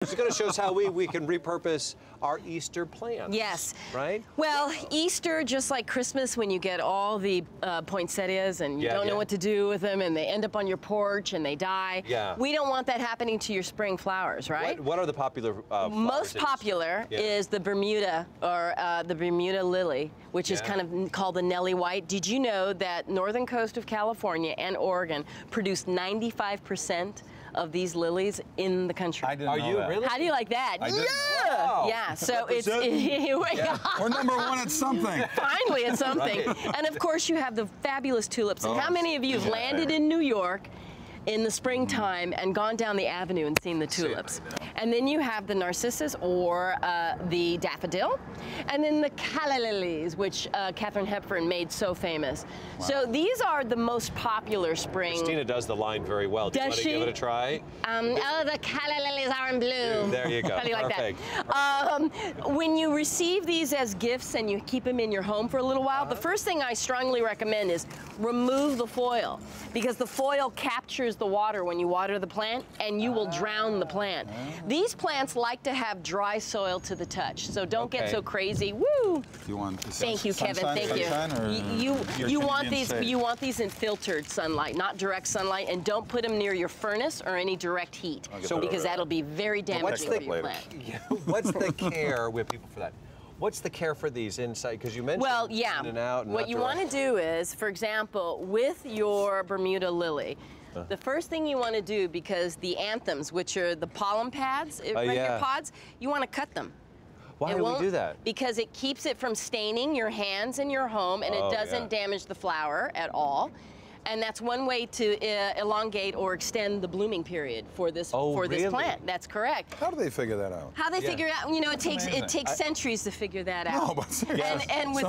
It's going to show us how we can repurpose our Easter plants. Yes. Right? Well, Easter, just like Christmas, when you get all the poinsettias and you don't know what to do with them and they end up on your porch and they die. Yeah. We don't want that happening to your spring flowers, right? What are the popular flowers? Most popular is the Bermuda or the Bermuda Lily, which is kind of called the Nelly White. Did you know that northern coast of California and Oregon produce 95% of these lilies in the country? I didn't know that. Really? How do you like that? I didn't know that. Wow. Yeah, so it's We're number one at something. finally at something. And of course you have the fabulous tulips. And how many of you have landed in New York in the springtime and gone down the avenue and seen the tulips? And then you have the narcissus or the daffodil, and then the Calla Lilies, which Katharine Hepburn made so famous. Wow. So these are the most popular spring. Christina does the line very well. Do you want to give it a try? Oh, the Calla Lilies are in blue. There you go. How do you like that? When you receive these as gifts and you keep them in your home for a little while, the first thing I strongly recommend is remove the foil, because the foil captures the water when you water the plant and you will drown the plant. These plants like to have dry soil to the touch, so don't get so crazy. Woo! You want Thank you, Kevin. Thank you. You want these in filtered sunlight, not direct sunlight, and don't put them near your furnace or any direct heat, because that'll be very damaging for your plant. What's the care with people for that? What's the care for these inside? Because you mentioned in and out. And what you want to do is, for example, with your Bermuda lily, the first thing you want to do, because the anthems, which are the pollen pads, regular pods, you want to cut them. Why do we do that? Because it keeps it from staining your hands and your home, and it doesn't damage the flower at all. And that's one way to elongate or extend the blooming period for this this plant. That's correct. How do they figure that out? How they figure it out? You know, it takes centuries to figure that out. No, but seriously. And with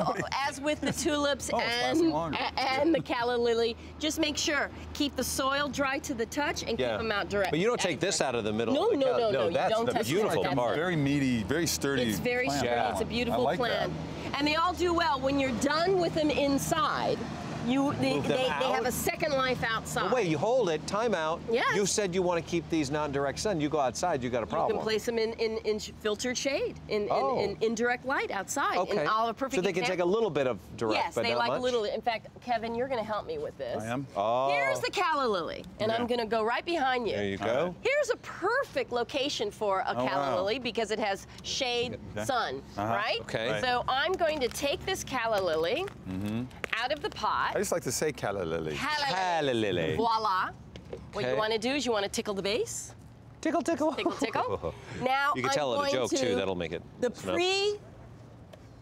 as with the tulips and the Calla Lily, just make sure keep the soil dry to the touch and keep them out direct. But you don't take this out of the middle. No, of the no. That's you don't the beautiful part. Very meaty, very sturdy. It's very sturdy. It's a beautiful plant, and they all do well. When you're done with them inside, they have a second life outside. Well, wait, you hold it, time out. Yes. You said you want to keep these non-direct sun. You go outside, you got a problem. You can place them in filtered shade, in indirect light outside. Okay. So they can take a little bit of direct, but not much? Yes, they like a little. In fact, Kevin, you're going to help me with this. I am? Here's the Calla Lily, and I'm going to go right behind you. There you go. Here's a perfect location for a Calla Lily because it has shade, sun, right? Okay. So I'm going to take this Calla Lily out of the pot. I just like to say Calla Lily. Calla Lily. Voila. What you want to do is you want to tickle the base. Tickle, tickle. Tickle, tickle. Now you can tell it a joke too. That'll make it. The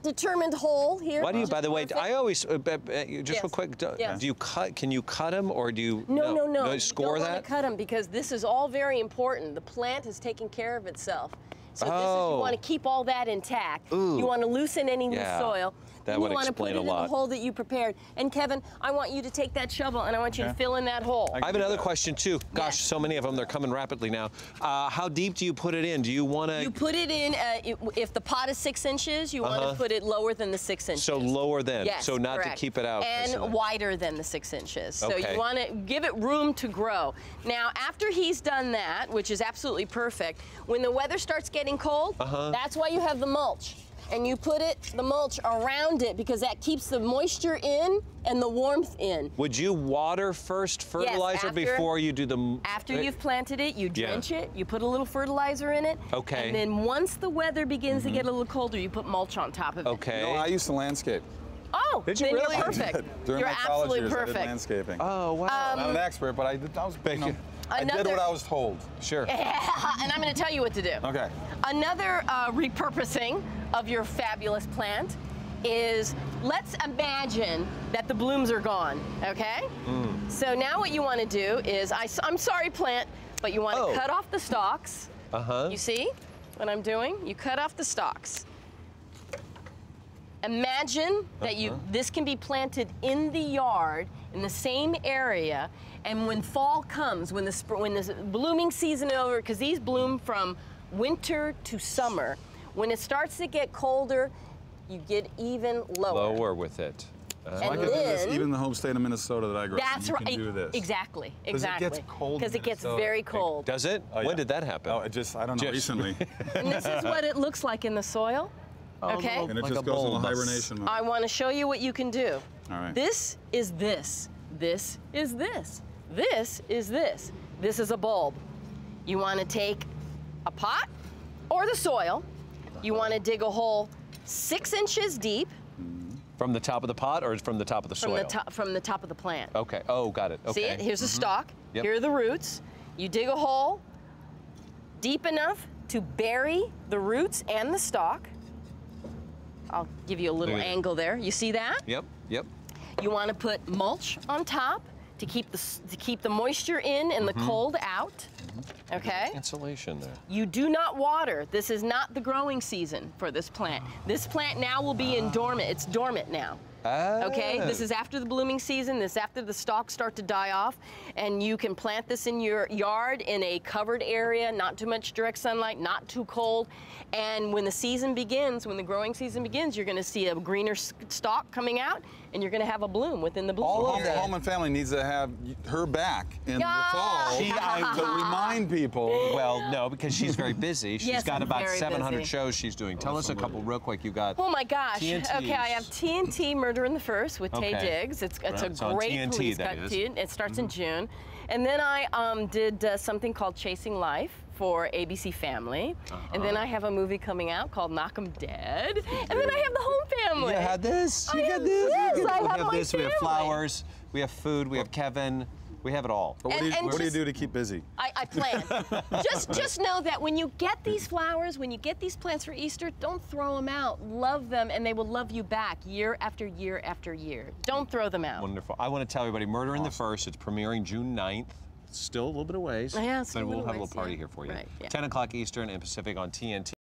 predetermined hole here. Why do you? By the way, I always just real quick. Do you cut? Can you cut them, or do you? No. Do you score you don't that? Want to cut them because this is all very important. The plant is taking care of itself. So this is, you want to keep all that intact. You want to loosen any loose soil. That would explain a lot. You want to put it in the hole that you prepared. And Kevin, I want you to take that shovel and I want you to fill in that hole. I have another question too. Gosh, so many of them, they're coming rapidly now. How deep do you put it in? Do you want to? You put it in, if the pot is 6 inches, you want to put it lower than the 6 inches. So lower than, yes, so not to keep it out. And wider than the 6 inches. So you want to give it room to grow. Now, after he's done that, which is absolutely perfect, when the weather starts getting cold, that's why you have the mulch. And you put the mulch around it because that keeps the moisture in and the warmth in. Would you water first, fertilizer before you do the... After you've planted it, you drench it, you put a little fertilizer in it. Okay. And then once the weather begins to get a little colder, you put mulch on top of it. Okay. No, I used to landscape. Oh, did you really? You're perfect. During you're my college absolutely years, perfect. I did landscaping. Oh, wow. I'm not an expert, but I was big. I did what I was told. Sure. And I'm going to tell you what to do. Okay. Another repurposing of your fabulous plant is, let's imagine that the blooms are gone, okay? So now what you want to do is, I'm sorry plant, but you want to cut off the stalks. You see what I'm doing? You cut off the stalks. Imagine that this can be planted in the yard in the same area, and when fall comes, when the blooming season is over, because these bloom from winter to summer, when it starts to get colder, you get even lower. Lower with it. So I could do this even in the home state of Minnesota that I grew up in. That's You right. can do this. Exactly. Because it gets cold. Because it gets very cold. Does it? Oh, yeah. When did that happen? Oh, I don't know, recently. And this is what it looks like in the soil. Okay? And it Like just a goes into bulb. hibernation mode. I want to show you what you can do. All right. This is this. This is this. This is this. This is a bulb. You want to take a pot or the soil. You want to dig a hole 6 inches deep. From the top of the pot or from the top of the soil? From the top of the plant. Okay. Oh, got it. Okay. See it? Here's the stalk. Yep. Here are the roots. You dig a hole deep enough to bury the roots and the stalk. I'll give you a little angle there. You see that? Yep. Yep. You want to put mulch on top to keep the moisture in and the cold out. Okay? Insulation there. You do not water. This is not the growing season for this plant. This plant now will be in dormant. It's dormant now. Okay, this is after the blooming season. This is after the stalks start to die off, and you can plant this in your yard in a covered area, not too much direct sunlight, not too cold. And when the season begins, when the growing season begins, you're going to see a greener stalk coming out, and you're going to have a bloom within the bloom. All of Home and Family needs to have her back in the fall to remind people. Well, no, because she's very busy. She's got about 700 shows she's doing. Tell us a couple real quick. You got. Oh my gosh. TNTs. Okay, I have TNT Murder in the First with Taye Diggs. It's a great police cut. It starts in June. And then I did something called Chasing Life for ABC Family. And then I have a movie coming out called Knock 'em Dead. And then I have the Home Family. You had this. I have this. I have this. We have flowers. We have food. We have Kevin. We have it all. What do you do to keep busy? I plan. just know that when you get these flowers, when you get these plants for Easter, don't throw them out. Love them, and they will love you back year after year after year. Don't throw them out. Wonderful. I want to tell everybody, Murder in the First. It's premiering June 9th. It's still a little bit of ways. Yeah, it's but a we'll little have a ways, little party yeah. here for you. Right, yeah. 10 o'clock Eastern and Pacific on TNT.